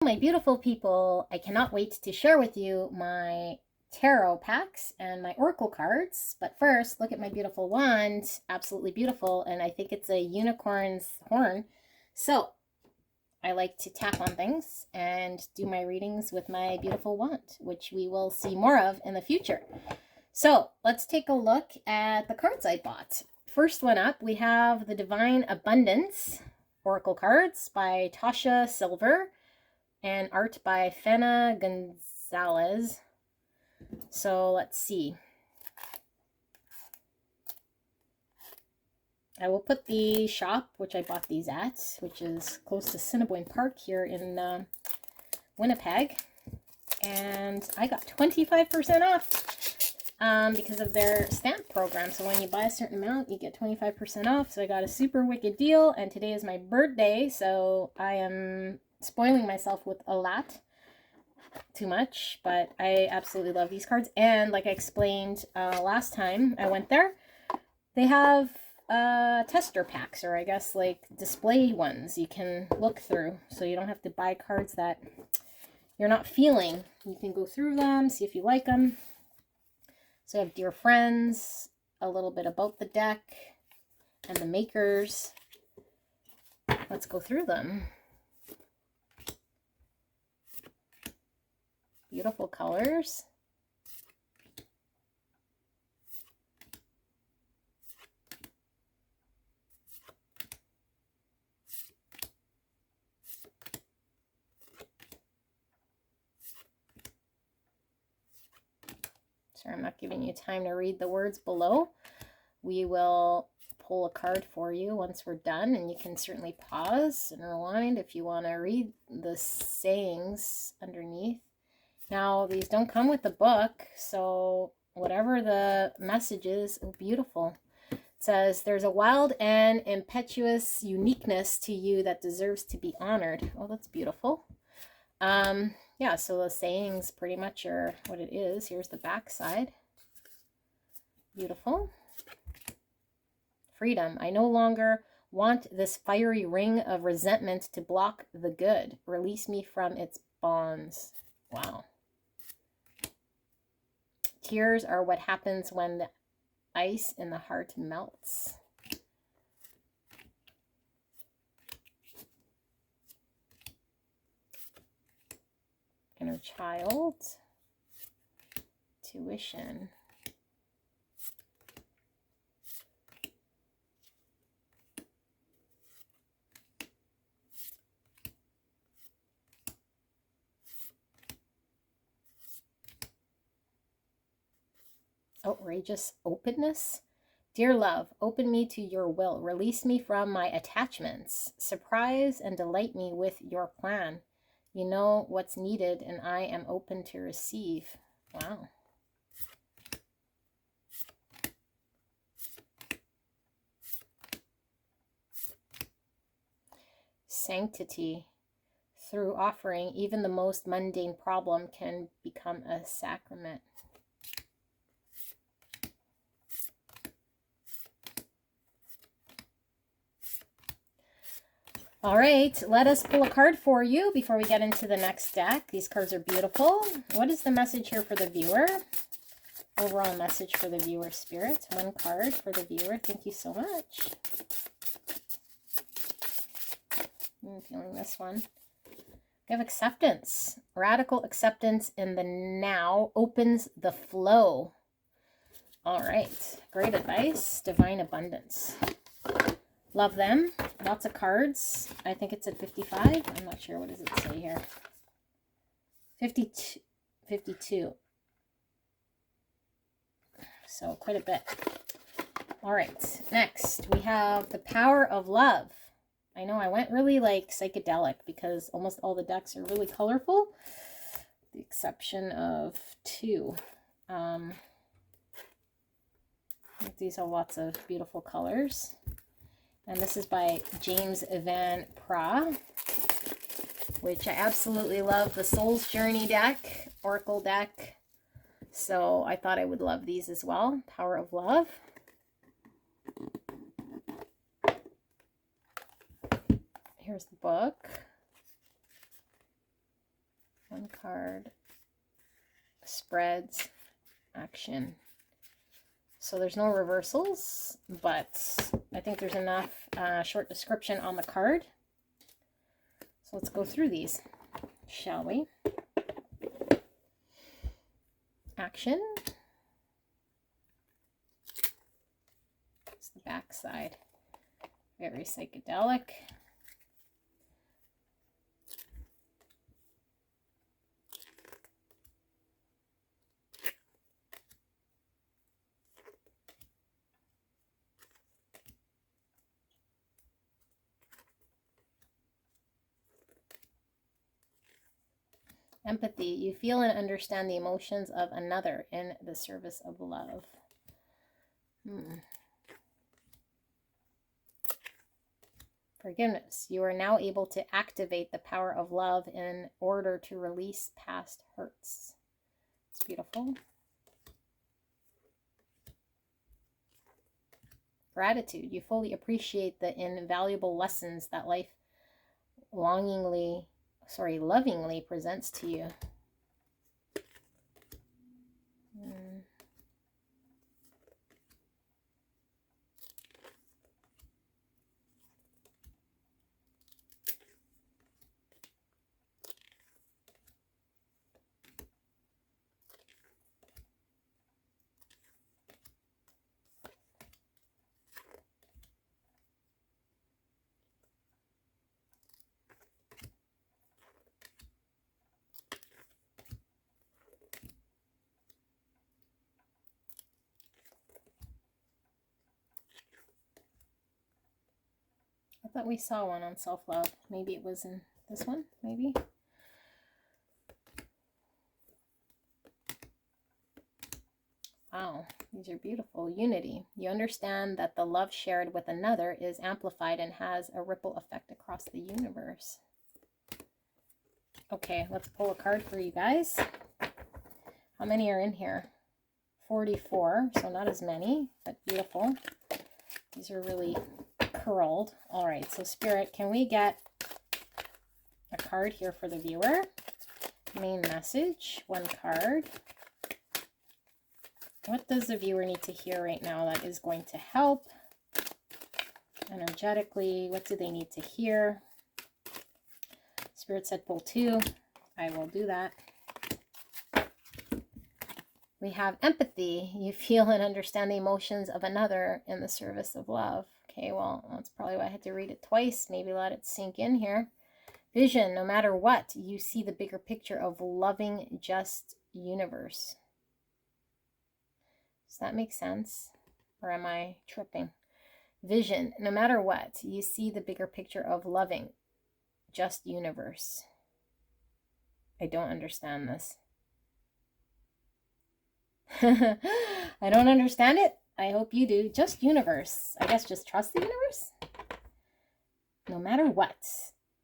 My beautiful people, I cannot wait to share with you my tarot packs and my oracle cards. But first, look at my beautiful wand. Absolutely beautiful. And I think it's a unicorn's horn. So I like to tap on things and do my readings with my beautiful wand, which we will see more of in the future. So let's take a look at the cards I bought. First one up, we have the Divine Abundance Oracle cards by Tosha Silver and art by Fena Gonzalez. So let's see. I will put the shop, which I bought these at, which is close to Assiniboine Park here in Winnipeg. And I got 25% off because of their stamp program. So when you buy a certain amount, you get 25% off. So I got a super wicked deal. And today is my birthday, so I am spoiling myself with a lot. Too much, but I absolutely love these cards. And like I explained last time I went there, they have tester packs, or I guess like display ones you can look through, so you don't have to buy cards that you're not feeling. You can go through them, see if you like them. So I have Dear Friends, a little bit about the deck and the makers. Let's go through them. Beautiful colors. Sorry, I'm not giving you time to read the words below. We will pull a card for you once we're done, and you can certainly pause and rewind if you want to read the sayings underneath. Now, these don't come with the book, so whatever the message is, oh, beautiful. It says, there's a wild and impetuous uniqueness to you that deserves to be honored. Oh, that's beautiful. Yeah, so the sayings pretty much are what it is. Here's the back side. Beautiful. Freedom. I no longer want this fiery ring of resentment to block the good. Release me from its bonds. Wow. Tears are what happens when the ice in the heart melts. Inner child. Tuition. Outrageous openness. Dear love, open me to your will. Release me from my attachments. Surprise and delight me with your plan. You know what's needed, and I am open to receive. Wow. Sanctity. Through offering, even the most mundane problem can become a sacrament. All right, let us pull a card for you before we get into the next deck. These cards are beautiful. What is the message here for the viewer? Overall message for the viewer, Spirit. One card for the viewer. Thank you so much. I'm feeling this one. We have acceptance. Radical acceptance in the now opens the flow. All right, great advice. Divine abundance. Love them. Lots of cards. I think it's at 55. I'm not sure. What does it say here? 52. 52. So quite a bit. All right. Next, we have the power of love. I know I went really like psychedelic because almost all the decks are really colorful. The exception of two. These are lots of beautiful colors. And this is by James Van Praagh, which I absolutely love. The Soul's Journey deck, Oracle deck. So I thought I would love these as well. Power of Love. Here's the book. One card. Spreads. Action. So there's no reversals, but I think there's enough short description on the card. So let's go through these, shall we? Action. It's the back side. Very psychedelic. Empathy. You feel and understand the emotions of another in the service of love. Forgiveness. You are now able to activate the power of love in order to release past hurts. It's beautiful. Gratitude. You fully appreciate the invaluable lessons that life lovingly presents to you. I thought we saw one on self-love. Maybe it was in this one, maybe. Wow, these are beautiful. Unity. You understand that the love shared with another is amplified and has a ripple effect across the universe. Okay, let's pull a card for you guys. How many are in here? 44, so not as many, but beautiful. These are really curled. All right, so Spirit, can we get a card here for the viewer? Main message, one card. What does the viewer need to hear right now that is going to help energetically? What do they need to hear? Spirit said pull 2. I will do that. We have empathy. You feel and understand the emotions of another in the service of love. Okay, well, that's probably why I had to read it twice. Maybe let it sink in here. Vision. No matter what, you see the bigger picture of loving just universe. Does that make sense? Or am I tripping? Vision. No matter what, you see the bigger picture of loving just universe. I don't understand this. I don't understand it. I hope you do. Just universe. I guess just trust the universe. No matter what,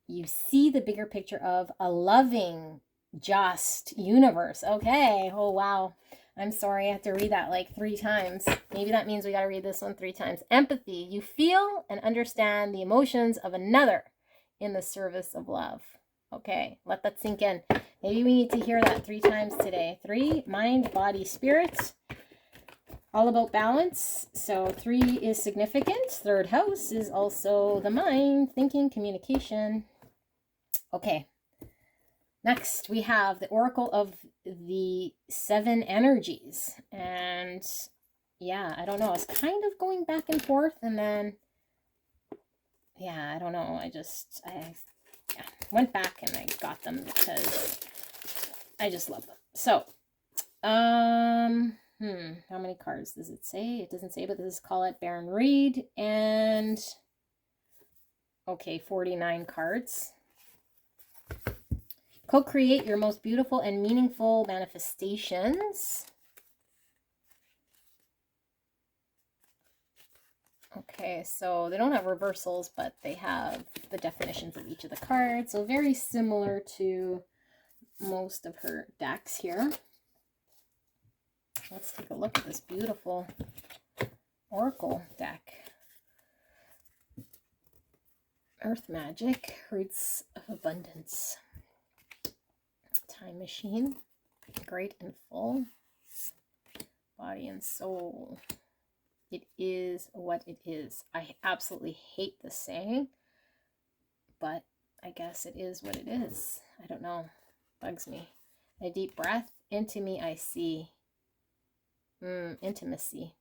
you see the bigger picture of a loving just universe. Okay. Oh, wow. I'm sorry, I have to read that like 3 times. Maybe that means we got to read this one 3 times. Empathy. You feel and understand the emotions of another in the service of love. Okay, let that sink in. Maybe we need to hear that 3 times today. 3, mind, body, spirit. All about balance. So 3 is significant. 3rd house is also the mind, thinking, communication. Okay. Next, we have the Oracle of the 7 Energies. And yeah, I don't know. It's kind of going back and forth. And then, yeah, I don't know. I went back and I got them because I just love them. So, how many cards does it say? It doesn't say, but this is Colette, Baron-Reid. And, okay, 49 cards. Co-create your most beautiful and meaningful manifestations. Okay, so they don't have reversals, but they have the definitions of each of the cards. So very similar to most of her decks here. Let's take a look at this beautiful Oracle deck. Earth Magic, Roots of Abundance. Time machine. Great and full. Body and soul. It is what it is. I absolutely hate this saying, but I guess it is what it is. I don't know. Bugs me. A deep breath. Into me I see. Intimacy.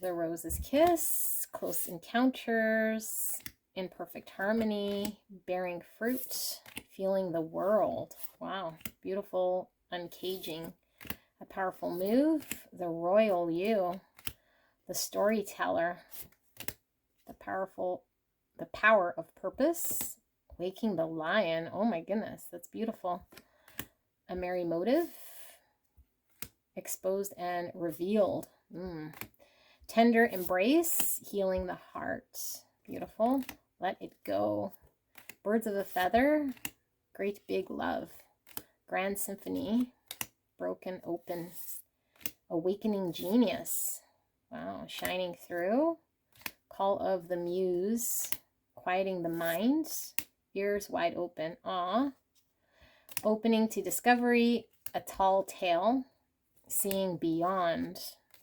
The rose's kiss. Close encounters. In perfect harmony. Bearing fruit. Feeling the world. Wow. Beautiful uncaging. A powerful move. The royal you. The storyteller. The power of purpose. Waking the lion. Oh my goodness, that's beautiful. A merry motive. Exposed and revealed. Tender embrace. Healing the heart. Beautiful. Let it go. Birds of a feather. Great big love. Grand symphony. Broken open. Awakening genius. Wow. Shining through. Call of the muse. Quieting the mind. Ears wide open. Aw. Opening to discovery. A tall tale. Seeing beyond.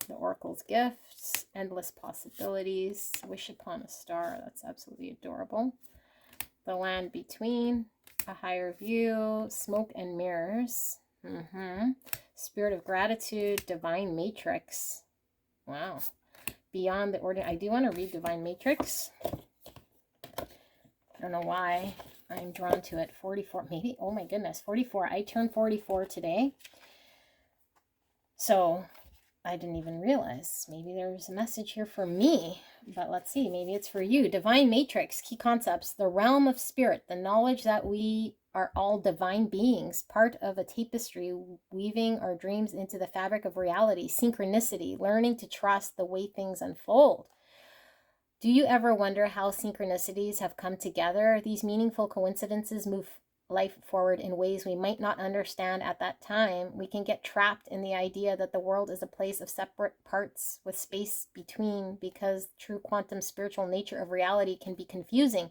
The oracle's gifts. Endless possibilities. Wish upon a star. That's absolutely adorable. The land between. A higher view. Smoke and mirrors. Spirit of gratitude. Divine matrix. Wow. Beyond the ordinary. I do want to read Divine Matrix. I don't know why I'm drawn to it. 44, maybe. Oh my goodness, 44. I turned 44 today. So I didn't even realize. Maybe there's a message here for me. But let's see. Maybe it's for you. Divine Matrix. Key concepts. The realm of spirit. The knowledge that we are all divine beings. Part of a tapestry. Weaving our dreams into the fabric of reality. Synchronicity. Learning to trust the way things unfold. Do you ever wonder how synchronicities have come together? These meaningful coincidences move life forward in ways we might not understand at that time. We can get trapped in the idea that the world is a place of separate parts with space between, because true quantum spiritual nature of reality can be confusing.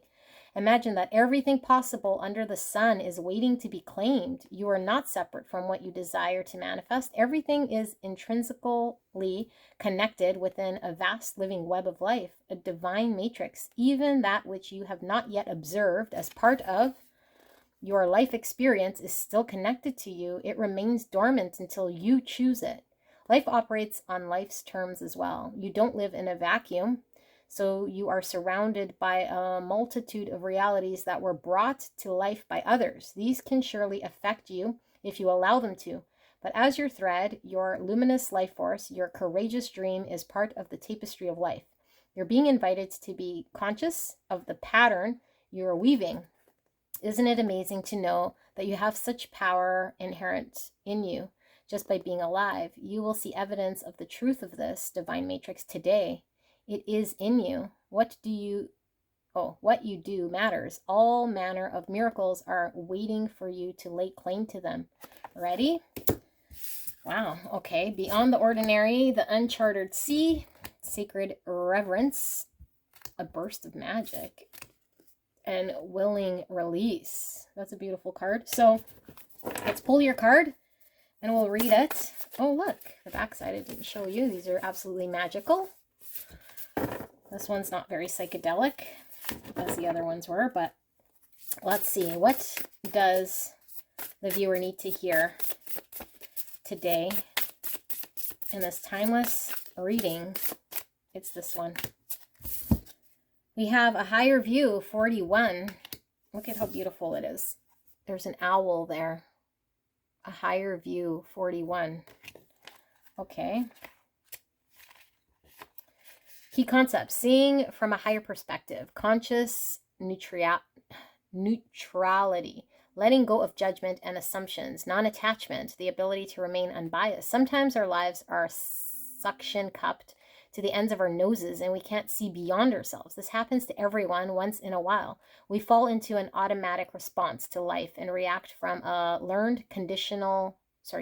Imagine that everything possible under the sun is waiting to be claimed. You are not separate from what you desire to manifest. Everything is intrinsically connected within a vast living web of life, a divine matrix. Even that which you have not yet observed as part of your life experience is still connected to you. It remains dormant until you choose it. Life operates on life's terms as well. You don't live in a vacuum. So you are surrounded by a multitude of realities that were brought to life by others. These can surely affect you if you allow them to. But as your thread, your luminous life force, your courageous dream is part of the tapestry of life. You're being invited to be conscious of the pattern you're weaving. Isn't it amazing to know that you have such power inherent in you just by being alive? You will see evidence of the truth of this divine matrix today. It is in you. What you do matters. All manner of miracles are waiting for you to lay claim to them. Ready? Wow. Okay. Beyond the ordinary, the uncharted sea, sacred reverence, a burst of magic, and willing release. That's a beautiful card. So let's pull your card and we'll read it. Oh, look, the backside I didn't show you. These are absolutely magical. This one's not very psychedelic as the other ones were, but let's see. What does the viewer need to hear today in this timeless reading? It's this one. We have a higher view, 41. Look at how beautiful it is. There's an owl there. A higher view, 41. Okay. Key concepts. Seeing from a higher perspective. Conscious neutrality. Letting go of judgment and assumptions. Non-attachment. The ability to remain unbiased. Sometimes our lives are suction cupped to the ends of our noses and we can't see beyond ourselves. This happens to everyone once in a while. We fall into an automatic response to life and react from a learned conditional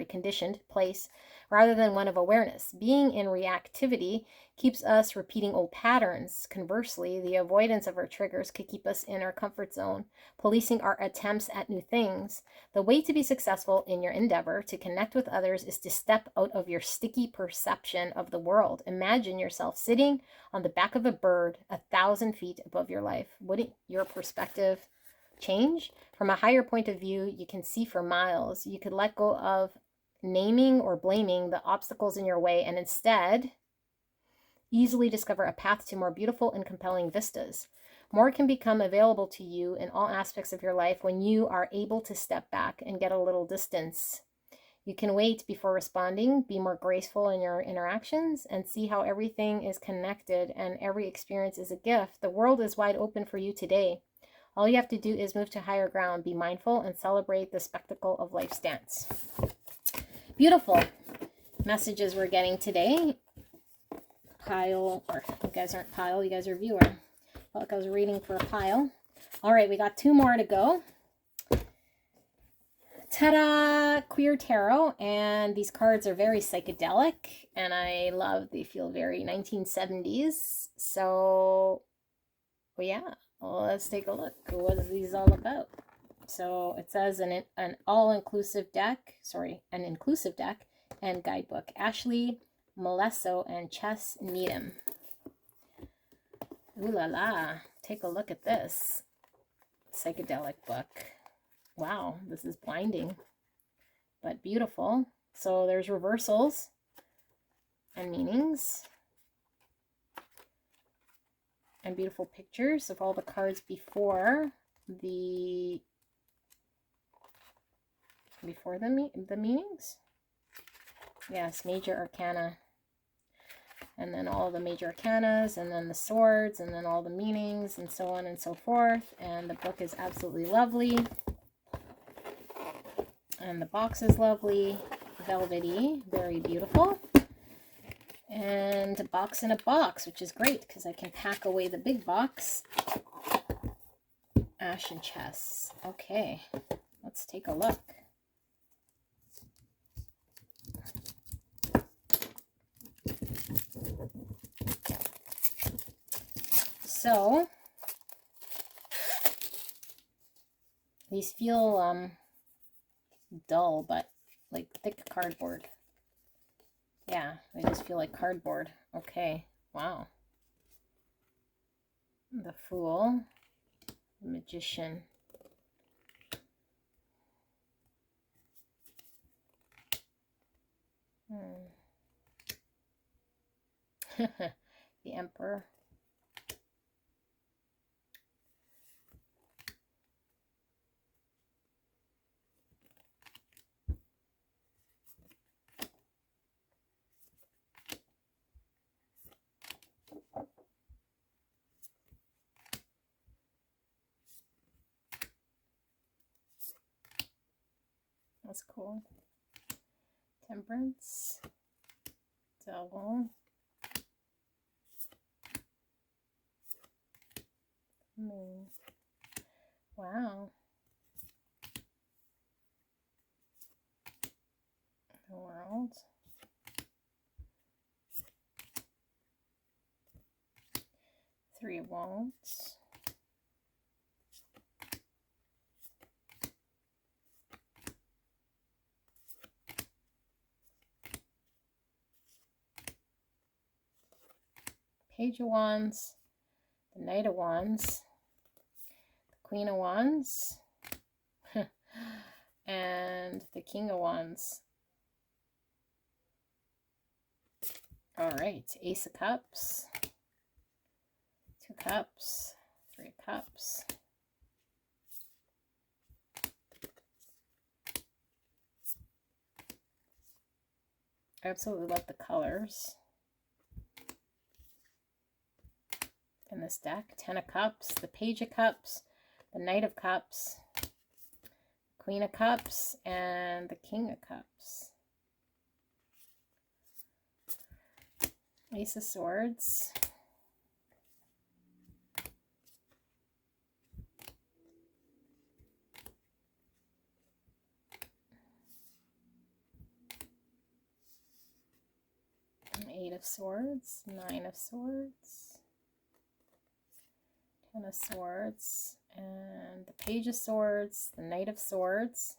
conditioned place rather than one of awareness. Being in reactivity keeps us repeating old patterns. Conversely, the avoidance of our triggers could keep us in our comfort zone, policing our attempts at new things. The way to be successful in your endeavor to connect with others is to step out of your sticky perception of the world. Imagine yourself sitting on the back of a bird 1,000 feet above your life. Wouldn't your perspective change? From a higher point of view, you can see for miles. You could let go of naming or blaming the obstacles in your way and instead easily discover a path to more beautiful and compelling vistas. More can become available to you in all aspects of your life when you are able to step back and get a little distance. You can wait before responding, be more graceful in your interactions, and see how everything is connected and every experience is a gift. The world is wide open for you today. All you have to do is move to higher ground, be mindful, and celebrate the spectacle of life's dance. Beautiful messages we're getting today. Pile, or you guys aren't pile, you guys are viewer. Felt like I was reading for a pile. All right, we got 2 more to go. Ta-da! Queer Tarot, and these cards are very psychedelic, and I love, they feel very 1970s. So, well, yeah, well, let's take a look. What are these all about? So it says an all-inclusive deck, an inclusive deck and guidebook. Ashley, Molesso, and Chess Needham. Ooh la la. Take a look at this psychedelic book. Wow, this is blinding, but beautiful. So there's reversals and meanings and beautiful pictures of all the cards before the meanings. Yes, major arcana, and then all the major arcanas, and then the swords, and then all the meanings, and so on and so forth. And the book is absolutely lovely, and the box is lovely, velvety, very beautiful, and a box in a box, which is great because I can pack away the big box. Ash and Chess. Okay, let's take a look. So these feel dull, but like thick cardboard. Yeah, they just feel like cardboard. Okay, wow. The Fool, the Magician. The Emperor. That's cool. Temperance. Devil. Moon. Wow. The World. Three of Wands. Page of Wands, the Knight of Wands, the Queen of Wands, and the King of Wands. All right, Ace of Cups, 2 Cups, 3 of Cups. I absolutely love the colors in this deck. 10 of Cups, the Page of Cups, the Knight of Cups, Queen of Cups, and the King of Cups. Ace of Swords. Eight of Swords, Nine of Swords, Ten of Swords, and the Page of Swords, the Knight of Swords,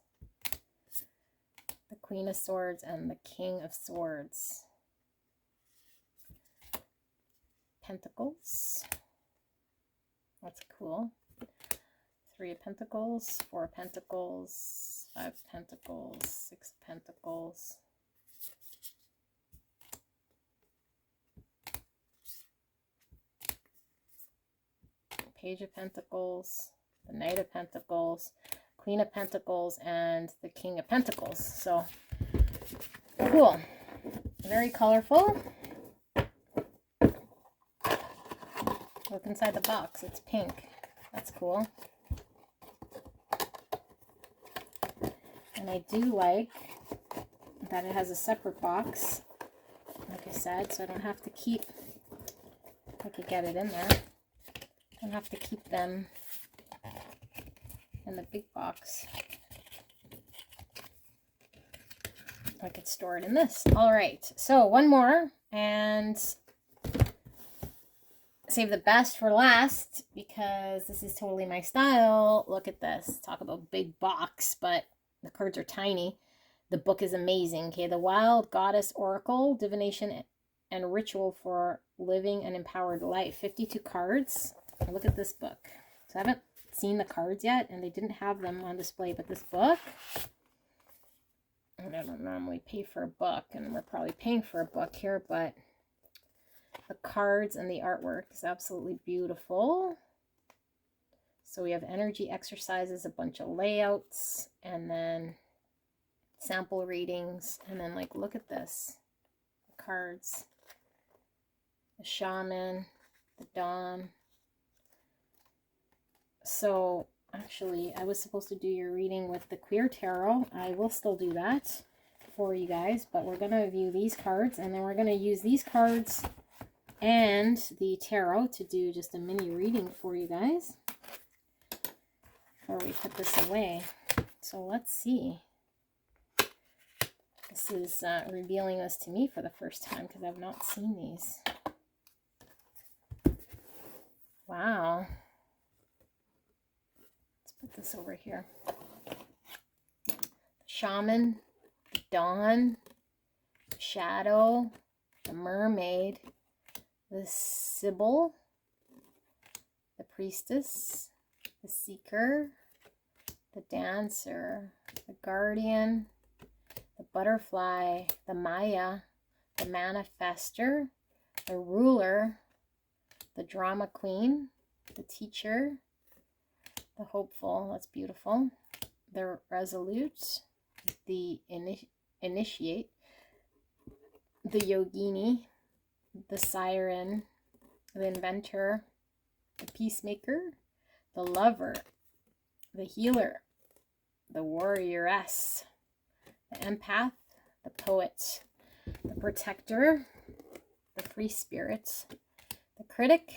the Queen of Swords, and the King of Swords. Pentacles. That's cool. Three of Pentacles, Four of Pentacles, Five of Pentacles, Six of Pentacles. Page of Pentacles, the Knight of Pentacles, Queen of Pentacles, and the King of Pentacles. So, cool. Very colorful. Look inside the box. It's pink. That's cool. And I do like that it has a separate box, like I said, so I don't have to keep, I could get it in there. I don't have to keep them in the big box. I could store it in this. All right, so one more, and save the best for last because this is totally my style. Look at this. Talk about big box, but the cards are tiny. The book is amazing. Okay, The Wild Goddess Oracle, Divination and Ritual for Living an Empowered Life. 52 cards. Look at this book. So I haven't seen the cards yet, and they didn't have them on display, but this book, and I don't normally pay for a book, and we're probably paying for a book here, but the cards and the artwork is absolutely beautiful. So we have energy exercises, a bunch of layouts, and then sample readings, and then like, look at this, the cards, the Shaman, the Dawn. So actually, I was supposed to do your reading with the Queer Tarot. I will still do that for you guys, but we're going to view these cards, and then we're going to use these cards and the tarot to do just a mini reading for you guys before we put this away. So let's see. This is revealing this to me for the first time because I've not seen these. Wow. Put this over here. The Shaman, the Dawn, the Shadow, the Mermaid, the Sibyl, the Priestess, the Seeker, the Dancer, the Guardian, the Butterfly, the Maya, the Manifester, the Ruler, the Drama Queen, the Teacher, the Hopeful, that's beautiful, the Resolute, the Initiate, the Yogini, the Siren, the Inventor, the Peacemaker, the Lover, the Healer, the Warrioress, the Empath, the Poet, the Protector, the Free Spirit, the Critic,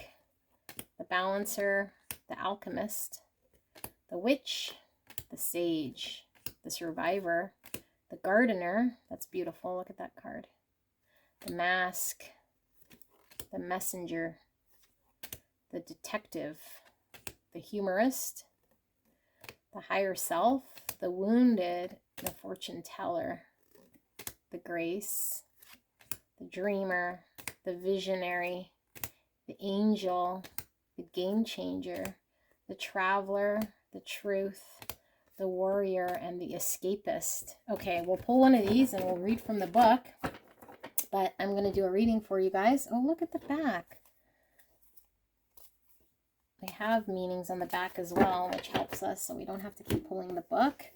the Balancer, the Alchemist, the Witch, the Sage, the Survivor, the Gardener, that's beautiful, look at that card, the Mask, the Messenger, the Detective, the Humorist, the Higher Self, the Wounded, the Fortune Teller, the Grace, the Dreamer, the Visionary, the Angel, the Game Changer, the Traveler, the Truth, the Warrior, and the Escapist. Okay, we'll pull one of these and we'll read from the book, but I'm going to do a reading for you guys. Oh, look at the back. They have meanings on the back as well, which helps us so we don't have to keep pulling the book.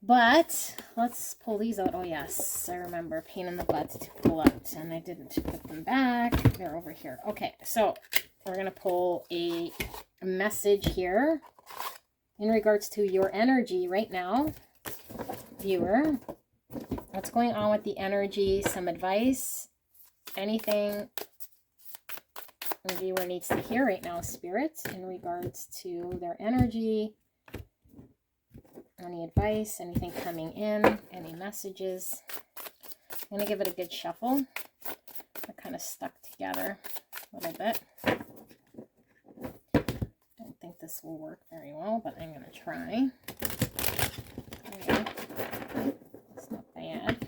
But let's pull these out. Oh yes, I remember, pain in the butt to pull out, and I didn't put them back. They're over here. Okay, so we're going to pull a message here in regards to your energy right now, viewer. What's going on with the energy? Some advice, anything the viewer needs to hear right now, Spirit, in regards to their energy. Any advice, anything coming in, any messages. I'm going to give it a good shuffle. kind of stuck together a little bit. Don't think this will work very well, but I'm going to try. Okay. It's not bad.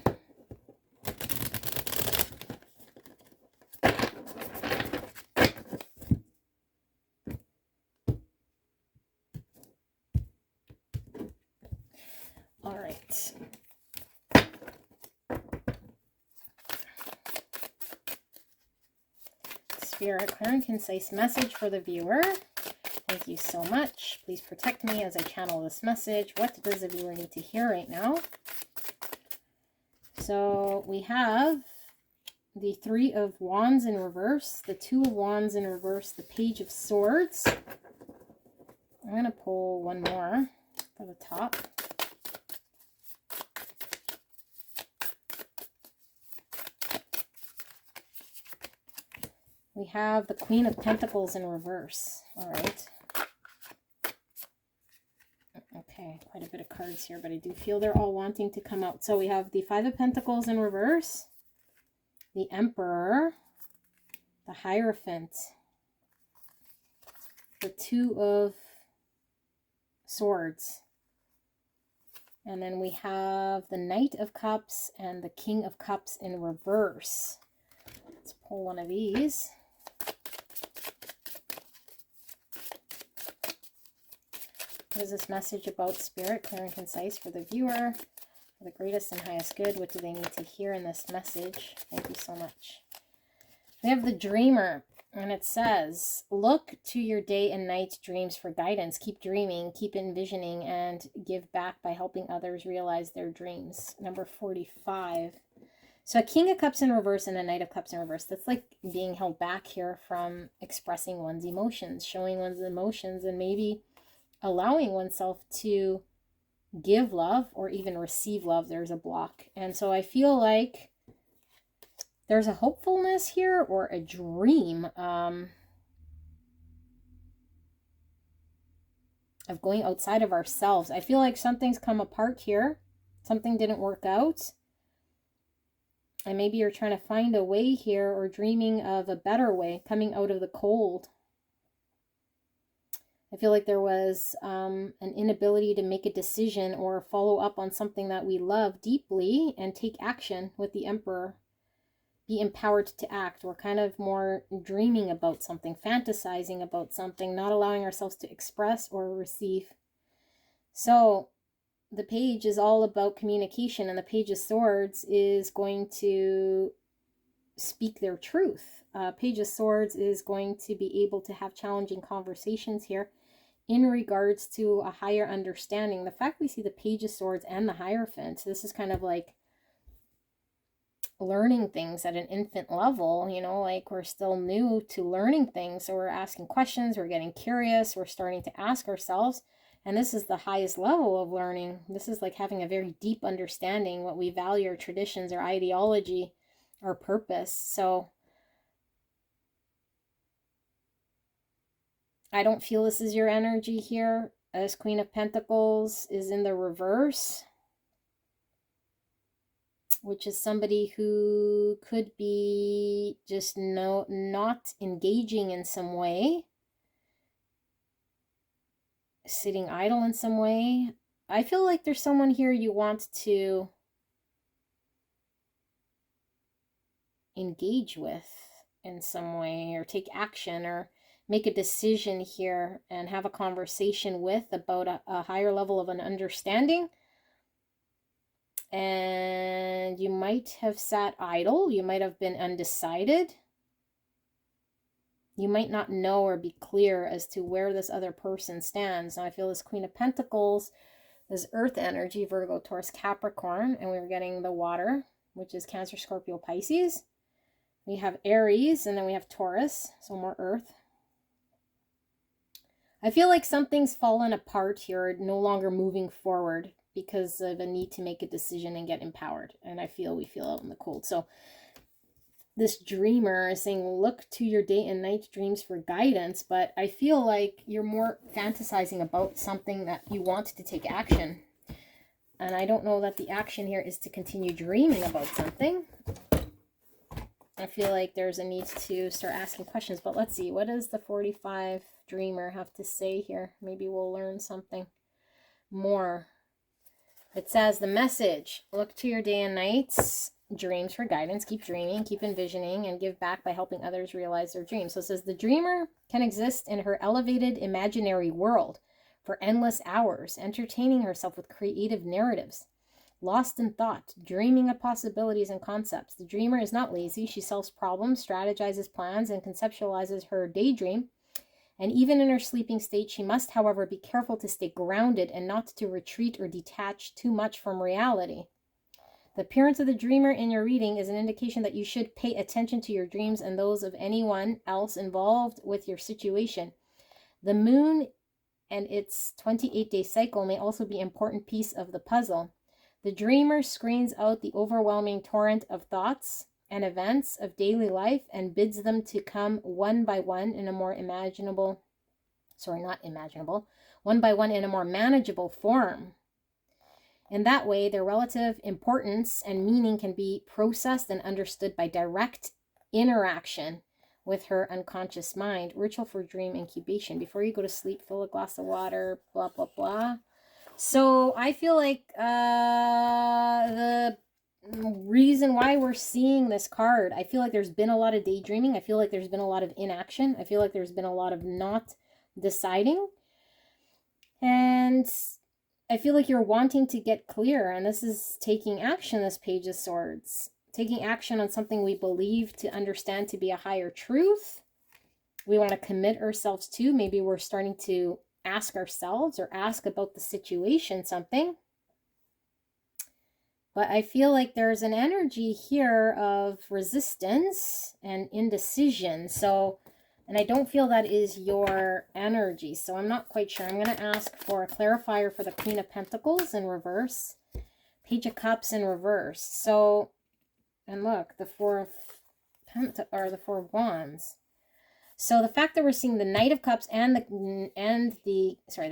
All right. Spirit, clear and concise message for the viewer. Thank you so much. Please protect me as I channel this message. What does the viewer need to hear right now? So we have the Three of Wands in reverse, the Two of Wands in reverse, the Page of Swords. I'm going to pull one more for the top. We have the Queen of Pentacles in reverse. All right. Okay, quite a bit of cards here, but I do feel they're all wanting to come out. So we have the Five of Pentacles in reverse, the Emperor, the Hierophant, the Two of Swords, and then we have the Knight of Cups and the King of Cups in reverse. Let's pull one of these. What is this message about, Spirit, clear and concise for the viewer? For the greatest and highest good, what do they need to hear in this message? Thank you so much. We have the Dreamer, and it says, look to your day and night dreams for guidance. Keep dreaming, keep envisioning, and give back by helping others realize their dreams. Number 45. So a King of Cups in reverse and a Knight of Cups in reverse. That's like being held back here from expressing one's emotions, showing one's emotions, and maybe allowing oneself to give love or even receive love. There's a block. And so I feel like there's a hopefulness here or a dream of going outside of ourselves. I feel like something's come apart here. Something didn't work out. And maybe you're trying to find a way here or dreaming of a better way, coming out of the cold. I feel like there was an inability to make a decision or follow up on something that we love deeply and take action with the Emperor. Be empowered to act. We're kind of more dreaming about something, fantasizing about something, not allowing ourselves to express or receive. So the Page is all about communication, and the Page of Swords is going to speak their truth. Page of Swords is going to be able to have challenging conversations here in regards to a higher understanding. The fact we see the Page of Swords and the Hierophant, this is kind of like learning things at an infant level, you know, like we're still new to learning things. So we're asking questions, we're getting curious, we're starting to ask ourselves. And this is the highest level of learning. This is like having a very deep understanding, what we value, our traditions, our ideology, our purpose. So I don't feel this is your energy here. As Queen of Pentacles is in the reverse, which is somebody who could be just not engaging in some way, sitting idle in some way. I feel like there's someone here you want to engage with in some way, or take action, or make a decision here and have a conversation with about a higher level of an understanding. And you might have sat idle. You might have been undecided. You might not know or be clear as to where this other person stands. Now I feel this Queen of Pentacles, this earth energy, Virgo, Taurus, Capricorn, and we're getting the water, which is Cancer, Scorpio, Pisces. We have Aries, and then we have Taurus, so more earth. I feel like something's fallen apart here, no longer moving forward because of a need to make a decision and get empowered. And I feel we feel out in the cold. So this dreamer is saying, look to your day and night dreams for guidance. But I feel like you're more fantasizing about something that you want to take action. And I don't know that the action here is to continue dreaming about something. I feel like there's a need to start asking questions. But let's see, what does the 45 dreamer have to say here? Maybe we'll learn something more. It says the message: look to your day and nights dreams for guidance. Keep dreaming, keep envisioning, and give back by helping others realize their dreams. So it says the dreamer can exist in her elevated imaginary world for endless hours, entertaining herself with creative narratives. Lost in thought, dreaming of possibilities and concepts. The dreamer is not lazy. She solves problems, strategizes plans, and conceptualizes her daydream. And even in her sleeping state, she must, however, be careful to stay grounded and not to retreat or detach too much from reality. The appearance of the dreamer in your reading is an indication that you should pay attention to your dreams and those of anyone else involved with your situation. The moon and its 28-day cycle may also be an important piece of the puzzle. The dreamer screens out the overwhelming torrent of thoughts and events of daily life and bids them to come one by one in a more one by one in a more manageable form. In that way, their relative importance and meaning can be processed and understood by direct interaction with her unconscious mind. Ritual for dream incubation. Before you go to sleep, fill a glass of water, blah, blah, blah. So I feel like the reason why we're seeing this card, I feel like there's been a lot of daydreaming. I feel like there's been a lot of inaction. I feel like there's been a lot of not deciding. And I feel like you're wanting to get clear. And this is taking action, this Page of Swords. Taking action on something we believe to understand to be a higher truth. We want to commit ourselves to. Maybe we're starting to ask ourselves or ask about the situation something. But I feel like there's an energy here of resistance and indecision. So, and I don't feel that is your energy. So I'm not quite sure. I'm going to ask for a clarifier for the Queen of Pentacles in reverse. Page of Cups in reverse. So, and look, the Four of Wands. So the fact that we're seeing the Knight of Cups and the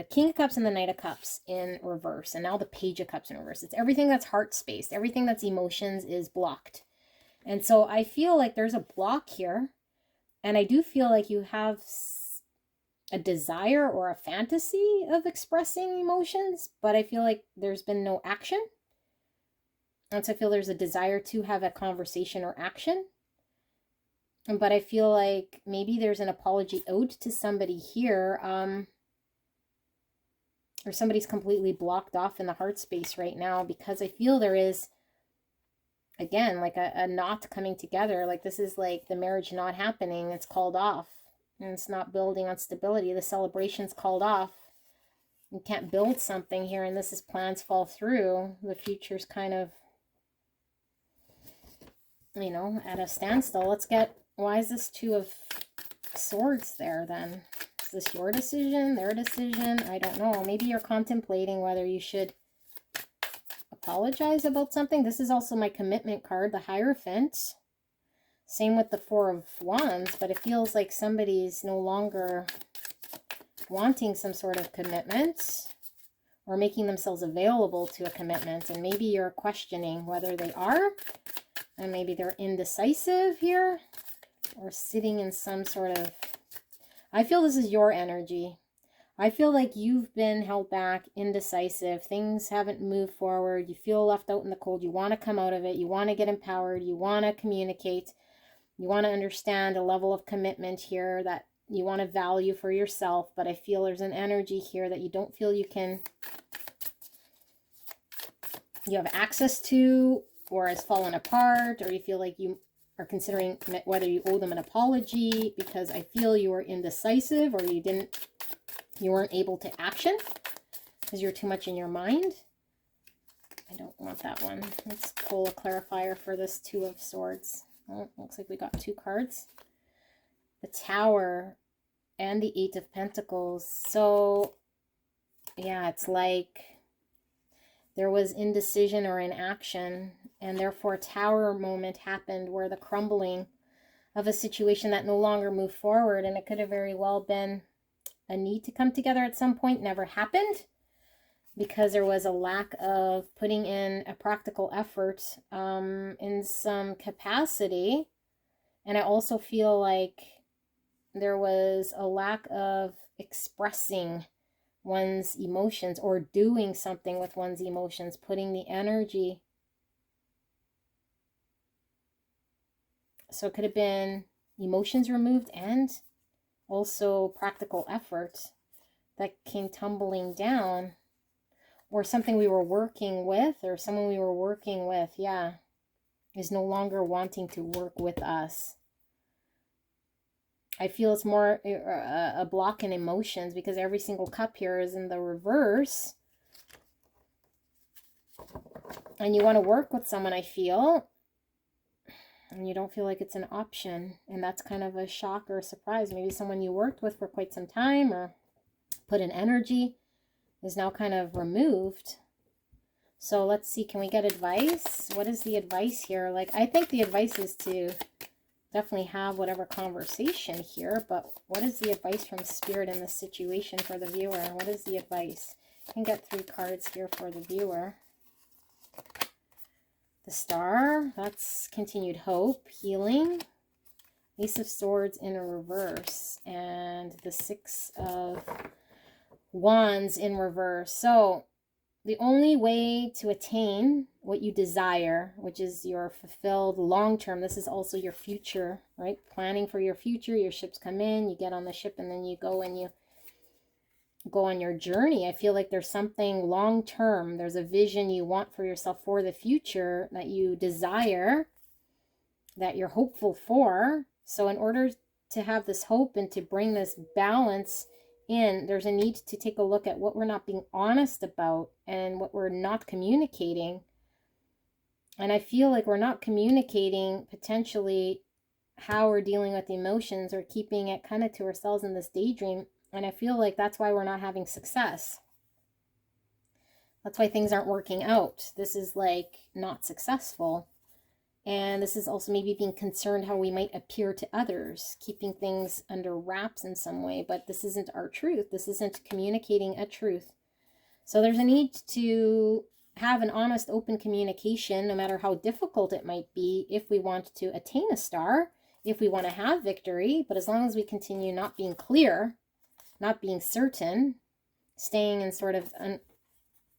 King of Cups and the Knight of Cups in reverse, and now the Page of Cups in reverse. It's everything that's heart-spaced, everything that's emotions is blocked. And so I feel like there's a block here, and I do feel like you have a desire or a fantasy of expressing emotions, but I feel like there's been no action. And so I feel there's a desire to have a conversation or action. But I feel like maybe there's an apology owed to somebody here, or somebody's completely blocked off in the heart space right now, because I feel there is, again, like a knot coming together. Like this is like the marriage not happening. It's called off, and it's not building on stability. The celebration's called off. You can't build something here, and this is plans fall through. The future's kind of, you know, at a standstill. Let's get, why is this Two of Swords there then? Is this your decision, their decision? I don't know. Maybe you're contemplating whether you should apologize about something. This is also my commitment card, the Hierophant. Same with the Four of Wands, but it feels like somebody's no longer wanting some sort of commitment or making themselves available to a commitment. And maybe you're questioning whether they are, and maybe they're indecisive here, or sitting in some sort of, I feel this is your energy. I feel like you've been held back, indecisive. Things haven't moved forward. You feel left out in the cold. You want to come out of it. You want to get empowered. You want to communicate. You want to understand a level of commitment here that you want to value for yourself. But I feel there's an energy here that you don't feel you have access to, or has fallen apart, or you feel like you are considering whether you owe them an apology, because I feel you were indecisive, or you weren't able to action because you're too much in your mind. I don't want that one. Let's pull a clarifier for this Two of Swords. Oh, looks like we got two cards. The Tower and the Eight of Pentacles. So yeah, it's like there was indecision or inaction, and therefore a Tower moment happened where the crumbling of a situation that no longer moved forward, and it could have very well been a need to come together at some point, never happened because there was a lack of putting in a practical effort in some capacity. And I also feel like there was a lack of expressing one's emotions or doing something with one's emotions, putting the energy. So it could have been emotions removed and also practical effort that came tumbling down, or something we were working with, or someone we were working with, yeah, is no longer wanting to work with us. I feel it's more a block in emotions because every single cup here is in the reverse. And you want to work with someone, I feel, and you don't feel like it's an option. And that's kind of a shock or a surprise. Maybe someone you worked with for quite some time or put in energy is now kind of removed. So let's see, can we get advice? What is the advice here? Like, I think the advice is to definitely have whatever conversation here, but what is the advice from Spirit in this situation for the viewer? What is the advice? I can get 3 cards here for the viewer. The Star, that's continued hope, healing. Ace of Swords in a reverse, and the 6 of Wands in reverse. So the only way to attain what you desire, which is your fulfilled long-term, this is also your future, right? Planning for your future. Your ships come in, you get on the ship, and then you go and you go on your journey. I feel like there's something long-term. There's a vision you want for yourself for the future that you desire, that you're hopeful for. So in order to have this hope and to bring this balance in, there's a need to take a look at what we're not being honest about and what we're not communicating. And I feel like we're not communicating potentially how we're dealing with emotions, or keeping it kind of to ourselves in this daydream. And I feel like that's why we're not having success. That's why things aren't working out. This is like not successful. And this is also maybe being concerned how we might appear to others, keeping things under wraps in some way. But this isn't our truth. This isn't communicating a truth. So there's a need to have an honest, open communication, no matter how difficult it might be, if we want to attain a star, if we want to have victory. But as long as we continue not being clear, not being certain, staying in sort of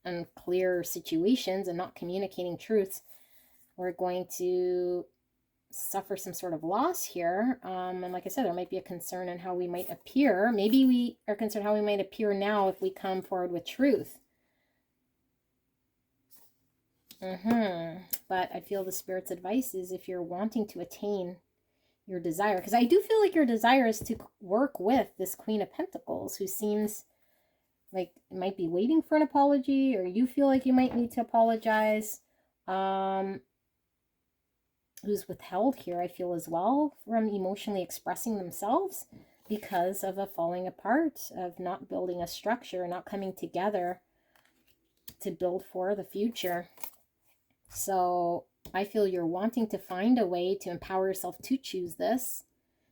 unclear situations and not communicating truths, we're going to suffer some sort of loss here. And like I said, there might be a concern in how we might appear. Maybe we are concerned how we might appear now if we come forward with truth. But I feel the Spirit's advice is, if you're wanting to attain your desire, because I do feel like your desire is to work with this Queen of Pentacles, who seems like it might be waiting for an apology, or you feel like you might need to apologize. Who's withheld here, I feel, as well, from emotionally expressing themselves because of a falling apart, of not building a structure, not coming together to build for the future. So I feel you're wanting to find a way to empower yourself to choose this,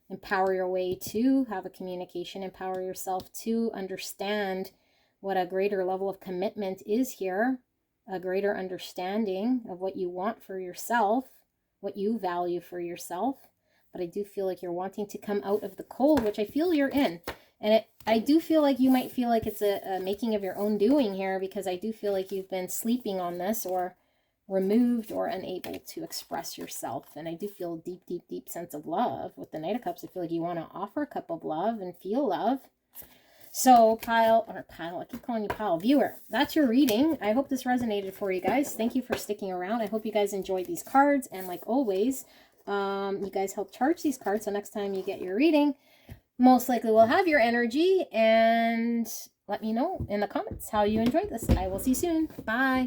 empower your way to have a communication, empower yourself to understand what a greater level of commitment is here, a greater understanding of what you want for yourself, what you value for yourself. But I do feel like you're wanting to come out of the cold, which I feel you're in. And I do feel like you might feel like it's a making of your own doing here, because I do feel like you've been sleeping on this, or removed, or unable to express yourself. And I do feel a deep, deep, deep sense of love with the Knight of Cups. I feel like you want to offer a cup of love and feel love. So I keep calling you Pile. Viewer, that's your reading. I hope this resonated for you guys. Thank you for sticking around. I hope you guys enjoyed these cards. And like always, you guys help charge these cards. So next time you get your reading, most likely we'll have your energy. And let me know in the comments how you enjoyed this. I will see you soon. Bye.